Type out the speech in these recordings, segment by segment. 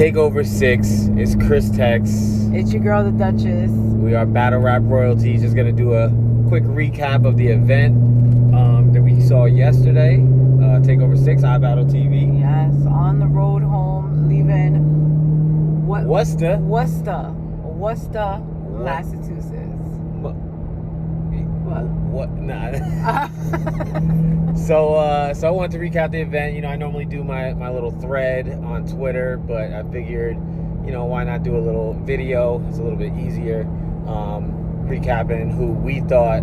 TAKEOVER6. It's Chris Tex. It's your girl, the Duchess. We are Battle Rap Royalty. Just gonna do a quick recap of the event that we saw yesterday. TAKEOVER6, IBATTLEtv. Yes, on the road home, leaving Worcester, Massachusetts. What? Nah. So I wanted to recap the event. You know, I normally do my little thread on Twitter, but I figured, you know, why not do a little video? It's a little bit easier, recapping who we thought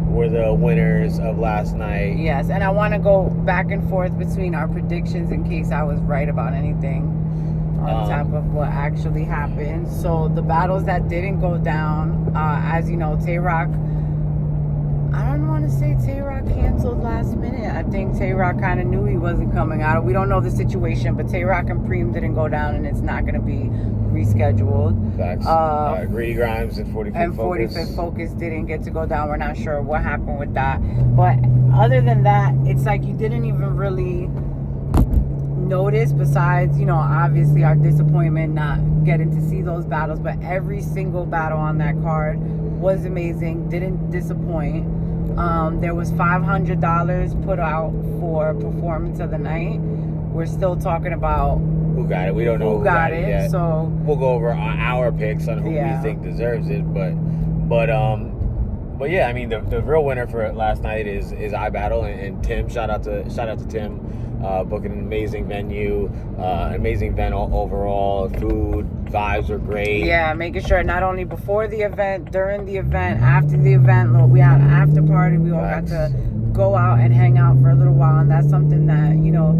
were the winners of last night. Yes, and I want to go back and forth between our predictions in case I was right about anything on top of what actually happened. So the battles that didn't go down, as you know, Tay-Rock, I don't want to say Tay-Rock canceled last minute. I think Tay-Rock kind of knew he wasn't coming out. We don't know the situation, but Tay-Rock and Preem didn't go down, and it's not going to be rescheduled. Facts. Greedy Grimes and 45th Focus didn't get to go down. We're not sure what happened with that. But other than that, it's like you didn't even really notice, besides, you know, obviously our disappointment not getting to see those battles. But every single battle on that card was amazing, didn't disappoint. There was $500 put out for performance of the night. We're still talking about who got it. We don't know who got it yet. So we'll go over our picks on who we think deserves it. But yeah, I mean the real winner for last night is iBattle and Tim. Shout out to Tim, booking an amazing venue, amazing event overall. Food, vibes were great. Yeah, making sure not only before the event, during the event, after the event. Look, we had an after party. We all got to go out and hang out for a little while, and that's something that, you know,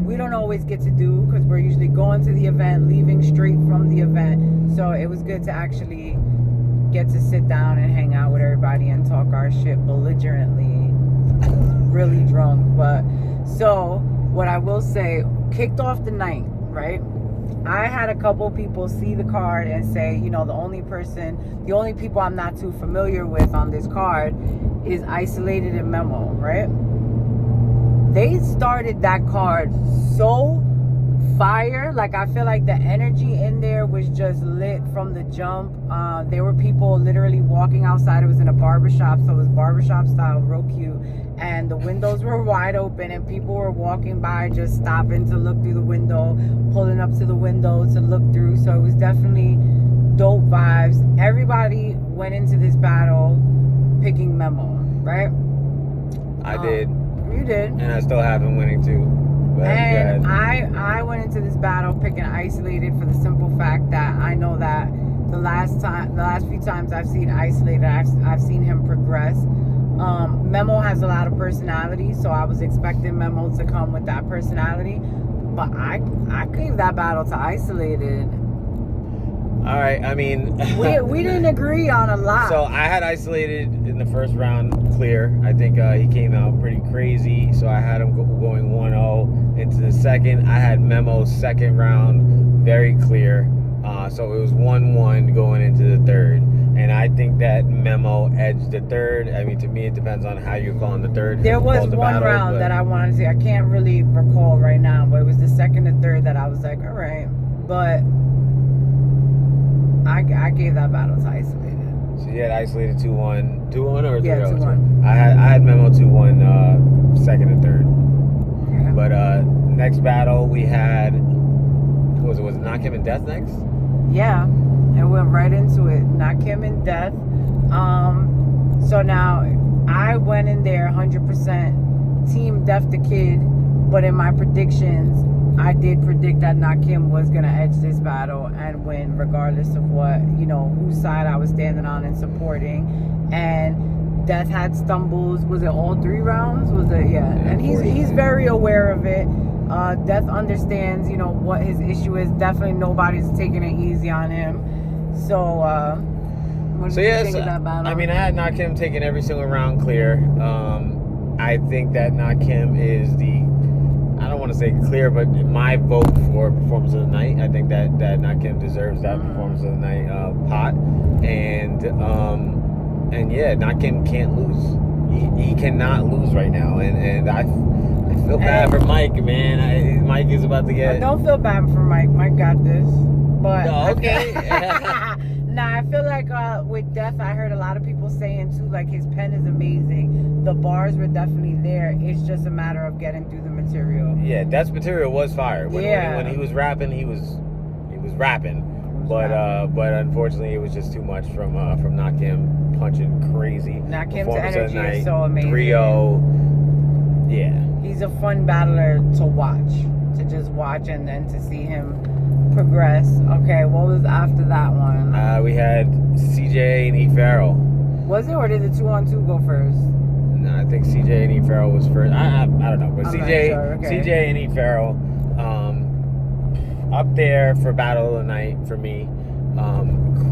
we don't always get to do because we're usually going to the event, leaving straight from the event. So it was good to actually get to sit down and hang out with everybody and talk our shit belligerently. Really drunk. But so what I will say, kicked off the night, right? I had a couple people see the card and say, you know, the only people I'm not too familiar with on this card is Isolated and Memo, right? They started that card so fire. Like, I feel like the energy in there was just lit from the jump. There were people literally walking outside. It was in a barbershop, so it was barbershop style, real cute. And the windows were wide open, and people were walking by, just stopping to look through the window, pulling up to the window to look through. So it was definitely dope vibes. Everybody went into this battle picking Memo, right? I did. You did. And I still have him winning too. But and I went into this battle picking Isolated for the simple fact that I know that the last few times I've seen Isolated, I've seen him progress. Memo has a lot of personality, so I was expecting Memo to come with that personality, but I gave that battle to Isolated. All right, I mean, we didn't agree on a lot. So I had Isolated in the first round clear. I think he came out pretty crazy, so I had him going 1-0 into the second. I had Memo second round very clear, so it was 1-1 going into the third. And I think that Memo edged the third. I mean, to me, it depends on how you're calling the third. There was one round that I wanted to see. I can't really recall right now, but it was the second and third that I was like, all right. But I gave that battle to Isolated. So you had Isolated 2-1 or 3-0? Yeah, 2-1. I had Memo 2-1 second and third. Yeah. But next battle we had, was it Knock Him and Death next? Yeah. It went right into it. Knock Him in Death. So now I went in there 100% Team Def the Kid, but in my predictions, I did predict that Knock Him was gonna edge this battle and win, regardless of what, you know, whose side I was standing on and supporting. And Death had stumbles. Was it all 3 rounds? Was it? Yeah. And he's very aware of it. Death understands, you know, what his issue is. Definitely nobody's taking it easy on him. So, what did you think of that battle? I mean, I had Knock Him taking every single round clear. I think that Knock Him is I don't want to say clear, but my vote for performance of the night. I think that Knock Him deserves that performance of the night pot. And yeah, Knock Him can't lose. He cannot lose right now. And I feel feel bad for Mike, man. Mike is about to get. Don't feel bad for Mike. Mike got this. But No, okay. nah, I feel like with Death, I heard a lot of people saying too, like his pen is amazing. The bars were definitely there. It's just a matter of getting through the material. Yeah, Death's material was fire. When he was rapping, he was rapping. But unfortunately, it was just too much from Nakim punching crazy. Nakim's Performance of the energy is night, so amazing. 3-0. Yeah. He's a fun battler to watch, to just watch and then to see him progress. Okay, what was after that one? We had CJ and E Farrell. Was it, or did the 2-on-2 go first? No, I think CJ and E Farrell was first. I don't know, but I'm CJ not sure. Okay. CJ and E Farrell up there for battle of the night for me.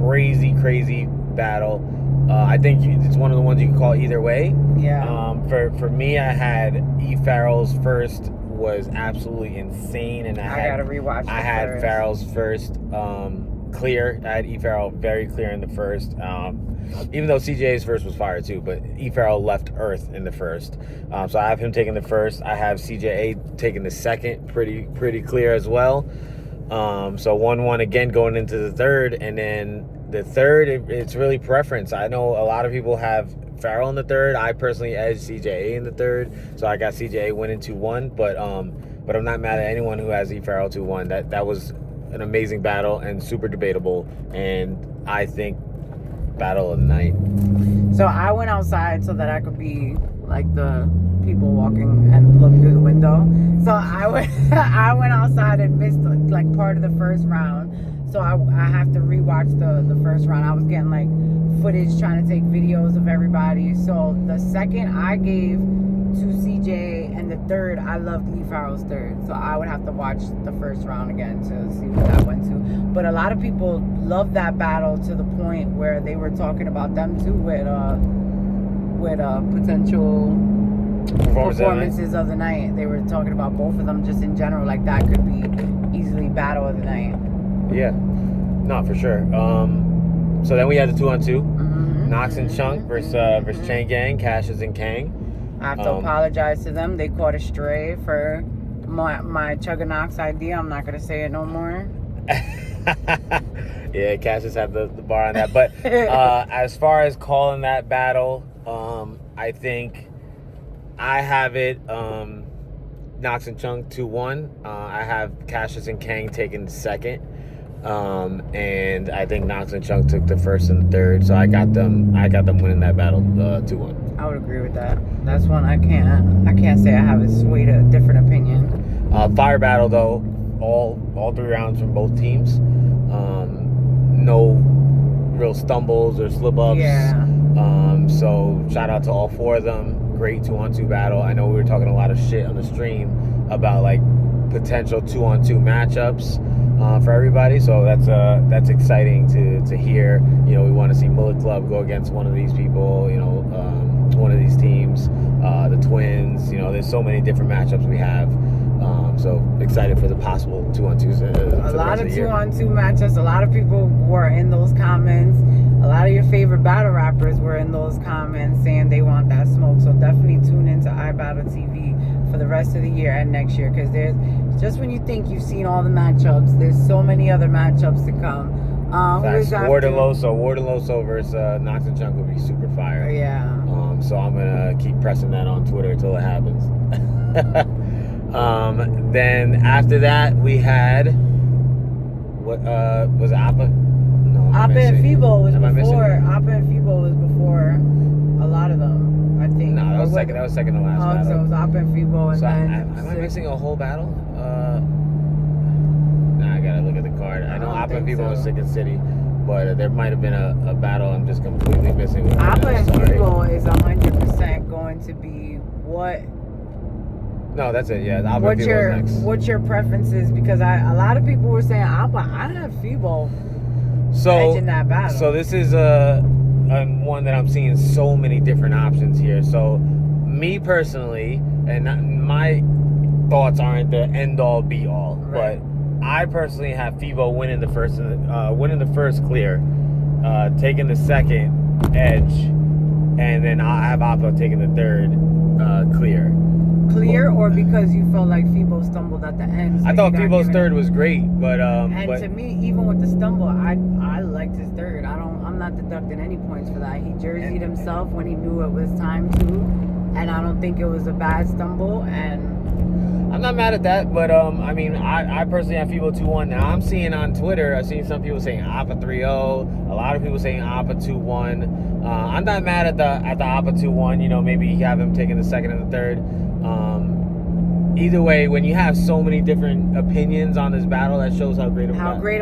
Crazy battle. I think it's one of the ones you can call either way. Yeah. For me, I had E Farrell's first was absolutely insane, and I gotta rewatch. I had Farrell's first clear. I had E Farrell very clear in the first. Even though CJ's first was fire too, but E Farrell left Earth in the first. So I have him taking the first. I have CJ taking the second, pretty clear as well. So 1-1 again going into the third, and then the third, it's really preference. I know a lot of people have Farrell in the third. I personally edge CJ in the third, so I got CJ winning 2-1. But I'm not mad at anyone who has E Farrell 2-1. That was an amazing battle and super debatable, and I think battle of the night. So I went outside so that I could be like the people walking and look through the window. So I went outside and missed like part of the first round. So I have to rewatch the first round. I was getting like footage, trying to take videos of everybody. So the second I gave to CJ, and the third I loved E Farrell's third. So I would have to watch the first round again to see what that went to. But a lot of people loved that battle to the point where they were talking about them too with potential performances of the night. They were talking about both of them just in general, like that could be easily battle of the night. Yeah, no, for sure. So then we had the 2-on-2, Knox and Chunk versus Chain Gang, Cassius and Kang. I have to apologize to them. They caught a stray for my Chugga Knox idea. I'm not gonna say it no more. Yeah, Cassius had the bar on that. But as far as calling that battle, I think I have it Knox and Chunk 2-1. I have Cassius and Kang taking the second. And I think Knox and Chunk took the first and the third. So I got them winning that battle 2-1. I would agree with that. That's one I can't say I have a swayed a different opinion. Fire battle though, all 3 rounds from both teams. No real stumbles or slip ups. Yeah. So shout out to all 4 of them. Great 2-on-2 battle. I know we were talking a lot of shit on the stream about like potential 2-on-2 matchups for everybody. So that's exciting to hear. You know, we want to see Mullet Club go against one of these people. You know, one of these teams. The Twins. You know, there's so many different matchups we have. So excited for the possible 2-on-2s. A lot of 2-on-2 matchups. A lot of people were in those comments. A lot of your favorite battle rappers were in those comments saying they want that smoke. So definitely tune into IBATTLetv for the rest of the year and next year, because there's just when you think you've seen all the matchups, there's so many other matchups to come. Wardeloso versus Knox and Chunk would be super fire. Yeah. So I'm gonna keep pressing that on Twitter until it happens. Then after that we had what was it Appa? No, Appa and Febo was before. Missing? Appa and Febo was before a lot of them, I think. No, that was second. That was second to last battle. So it was Appa and Febo, and so then. Am I missing a whole battle? Nah, I gotta look at the card. I know Appa and Febo was Second City, but there might have been a battle I'm just completely missing. Appa and Febo is 100% going to be what. No, that's it. Yeah, Appa and Febo next. What's your preferences? Because a lot of people were saying Appa. I have Febo edging that battle. So this is one that I'm seeing so many different options here. So me personally, and my thoughts aren't the end all be all, right. But I personally have Febo winning the first clear, taking the second edge, and then I have Appa taking the third clear. Clear or because you felt like Febo stumbled at the end? So I thought Febo's third was great, but to me, even with the stumble, I liked his third. I'm not deducting any points for that. He jerseyed himself when he knew it was time to, and I don't think it was a bad stumble. And I'm not mad at that, but I mean, I personally have Febo 2-1. Now I'm seeing on Twitter, I've seen some people saying Appa 3-0, a lot of people saying Appa 2-1. I'm not mad at the Appa 2-1. You know, maybe you have him taking the second and the third. Either way, when you have so many different opinions on this battle, that shows how great of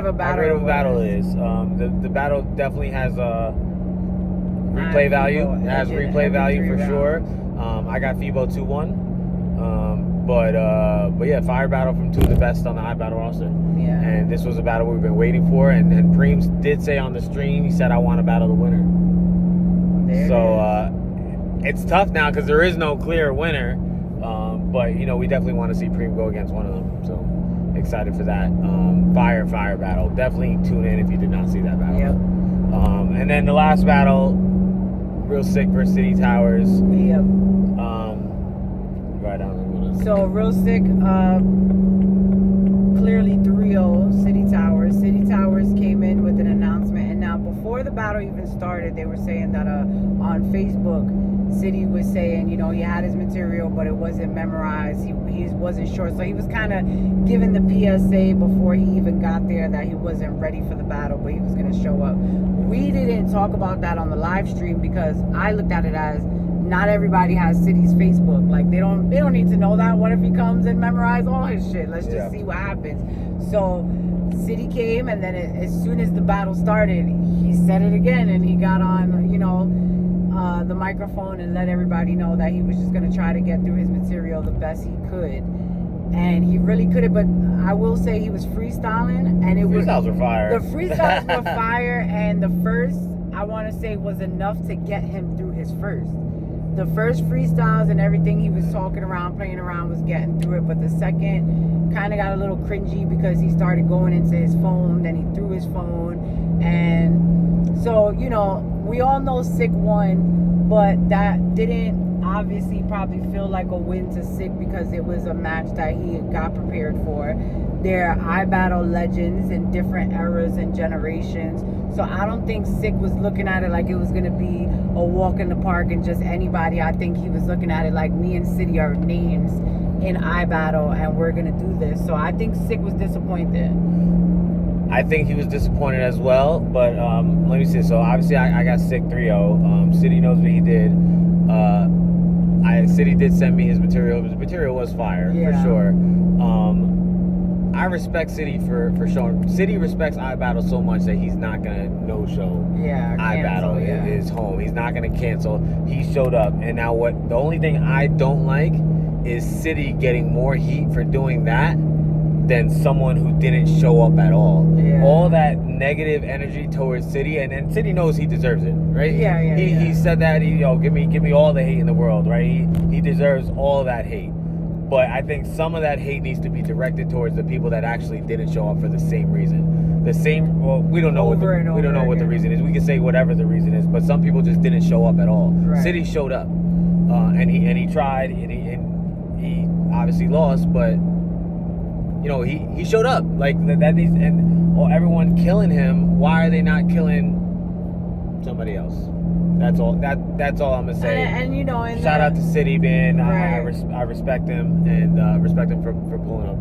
a battle it is. The battle definitely has replay value. It has replay value for sure. I got Febo 2-1. But yeah, fire battle from two of the best on the iBattle roster. Yeah. And this was a battle we've been waiting for. And Preems did say on the stream, he said, I want to battle the winner. It's tough now because there is no clear winner. But, you know, we definitely want to see Preem go against one of them. So excited for that. Fire battle. Definitely tune in if you did not see that battle. Yep. And then the last battle, Real Sick versus City Towers. Yep. Right down. So Real Sick, clearly 3-0 City Towers. City Towers came in with an announcement, and now before the battle even started, they were saying that on Facebook, City was saying, you know, he had his material, but it wasn't memorized. He wasn't sure, so he was kind of giving the PSA before he even got there that he wasn't ready for the battle, but he was going to show up. We didn't talk about that on the live stream because I looked at it as not everybody has City's Facebook. Like they don't need to know that. What if he comes and memorize all his shit? Let's just see what happens. So City came, and then as soon as the battle started, he said it again, and he got on, you know, the microphone and let everybody know that he was just gonna try to get through his material the best he could. And he really couldn't, but I will say he was freestyling, and freestyles were fire. The freestyles were fire, and the first, I want to say, was enough to get him through his first. The first freestyles and everything he was talking around, playing around, was getting through it, but the second kind of got a little cringy because he started going into his phone, then he threw his phone, and so, you know, we all know Sick won, but that didn't obviously probably feel like a win to Sick because it was a match that he got prepared for. They're iBattle legends in different eras and generations, so I don't think Sick was looking at it like it was going to be a walk in the park and just anybody. I think he was looking at it like me and City are names in iBattle and we're going to do this. So I think Sick was disappointed. I think he was disappointed as well, but let me see. So obviously I got Sick 3-0. City knows what he did. City did send me his material. His material was fire, for sure. I respect City for showing. City respects iBattle so much that he's not gonna no-show iBattle his home. He's not gonna cancel. He showed up, and now the only thing I don't like is City getting more heat for doing that than someone who didn't show up at all. Yeah. All that negative energy towards City, and City knows he deserves it, right? He said that, give me all the hate in the world, right? He deserves all that hate. But I think some of that hate needs to be directed towards the people that actually didn't show up for the same reason. We don't know what the reason is. We can say whatever the reason is, but some people just didn't show up at all. Right. City showed up, and he tried, and he obviously lost, but you know, he showed up. Like that needs, and everyone killing him. Why are they not killing somebody else? That's all. That's all I'm gonna say. And you know, shout out to City, man. I respect him, and respect him for pulling up.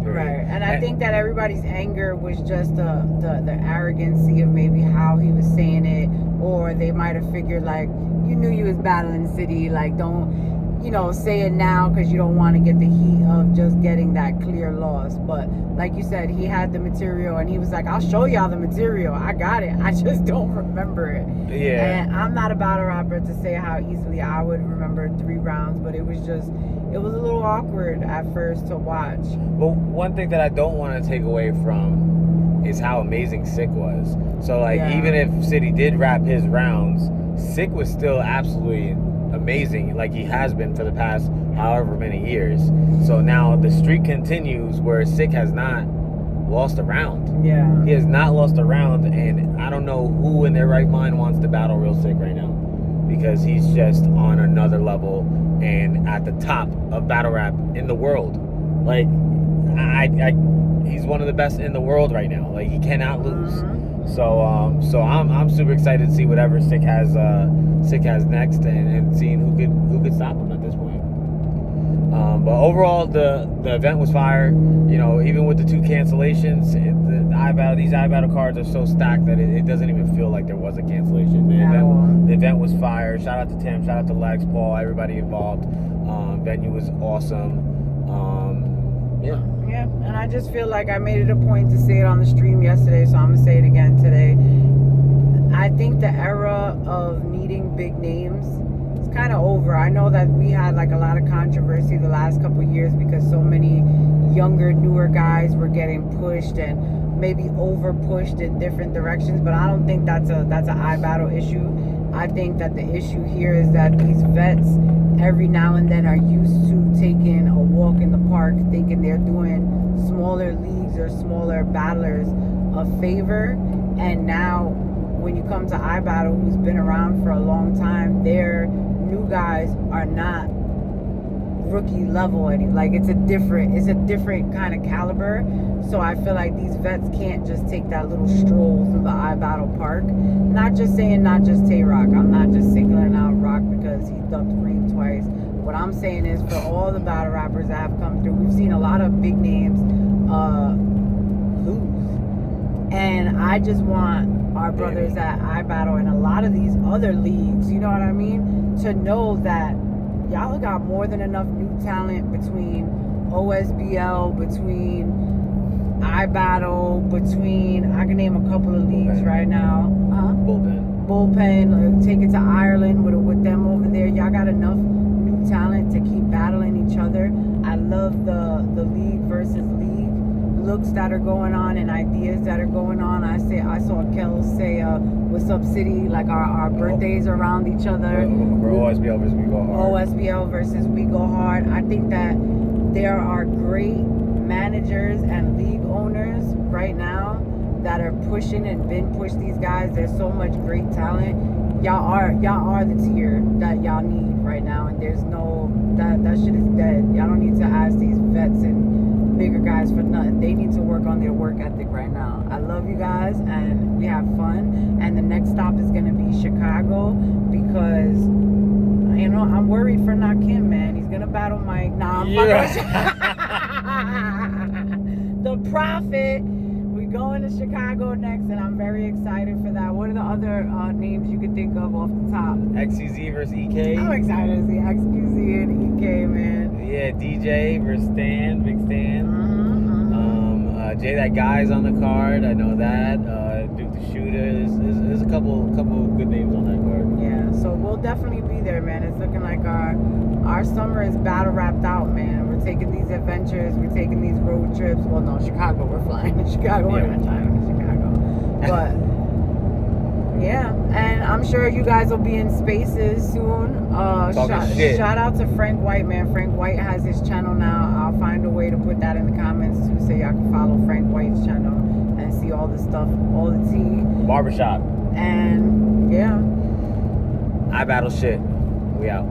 Right. And I think that everybody's anger was just the arrogancy of maybe how he was saying it, or they might have figured like, you knew you was battling City, like don't, you know, say it now because you don't want to get the heat of just getting that clear loss. But like you said, he had the material, and he was like, I'll show y'all the material. I got it. I just don't remember it. Yeah. And I'm not a battle rapper to say how easily I would remember 3 rounds, but it was a little awkward at first to watch. But one thing that I don't want to take away from is how amazing Sick was. So like, even if City did wrap his rounds, Sick was still absolutely amazing, like he has been for the past however many years. So now the streak continues where Sick has not lost a round. Yeah. He has not lost a round, and I don't know who in their right mind wants to battle Real Sick right now, because he's just on another level. and at the top of battle rap in the world. Like, he's one of the best in the world right now. Like, he cannot lose. So I'm super excited to see whatever Sick has next, and seeing who could stop him at this point. But overall, the event was fire. You know, even with the 2 cancellations, these iBattle cards are so stacked that it doesn't even feel like there was a cancellation. The event was fire. Shout out to Tim, shout out to Lex, Paul, everybody involved. Venue was awesome. Yeah, and I just feel like I made it a point to say it on the stream yesterday, so I'm gonna say it again today. I think the era of needing big names is kind of over. I know that we had like a lot of controversy the last couple of years because so many younger, newer guys were getting pushed and maybe over pushed in different directions, but I don't think that's an iBattle issue. I think that the issue here is that these vets every now and then are used to taking a walk in the park thinking they're doing smaller leagues or smaller battlers a favor, and now when you come to iBattle, who's been around for a long time, their new guys are not rookie level it's a different kind of caliber. So I feel like these vets can't just take that little stroll through the iBattle park. Not just Tay-Rock. I'm not just singling out Rock because he ducked green twice. What I'm saying is for all the battle rappers that have come through, we've seen a lot of big names lose. And I just want our brothers at iBattle and a lot of these other leagues, you know what I mean, to know that y'all got more than enough new talent between OSBL, between iBattle, between, I can name a couple of leagues right now. Bullpen, take it to Ireland with them over there. Y'all got enough new talent to keep battling each other. I love the league versus league looks that are going on and ideas that are going on. I saw Kel say, what's up city, like our birthdays are around each other. OSBL versus We Go Hard. OSBL versus We Go Hard. I think that there are great managers and league owners right now that are pushing and been pushed these guys. There's so much great talent. Y'all are the tier that y'all need right now, and there's no that shit is dead. Y'all don't need to ask these vets and bigger guys for nothing. They need to work on their work ethic right now. I love you guys, and we have fun. And the next stop is gonna be Chicago because I'm worried for Nakim, man. He's gonna battle Mike. Nah, I'm the Prophet. We're going to Chicago next, and I'm very excited for that. What are the other names you could think of off the top? XQZ versus EK. I'm excited to see XQZ and EK, man. Yeah, DJ versus Stan, Big Stan. Jay, that guy's on the card. I know that. Duke the Shooter. There's a couple good names on that card. Yeah, so we'll definitely be there, man. It's looking like our summer is battle wrapped out, man. We're taking these adventures. We're taking these road trips. Well, no, Chicago. We're flying to Chicago. We're not flying to Chicago. But yeah, and I'm sure you guys will be in spaces soon. Shout out to Frank White, man. Frank White has his channel now. I'll find a way to put that in the comments too, so y'all can follow Frank White's channel and see all the stuff, all the tea. Barbershop. And yeah. iBattle shit. We out.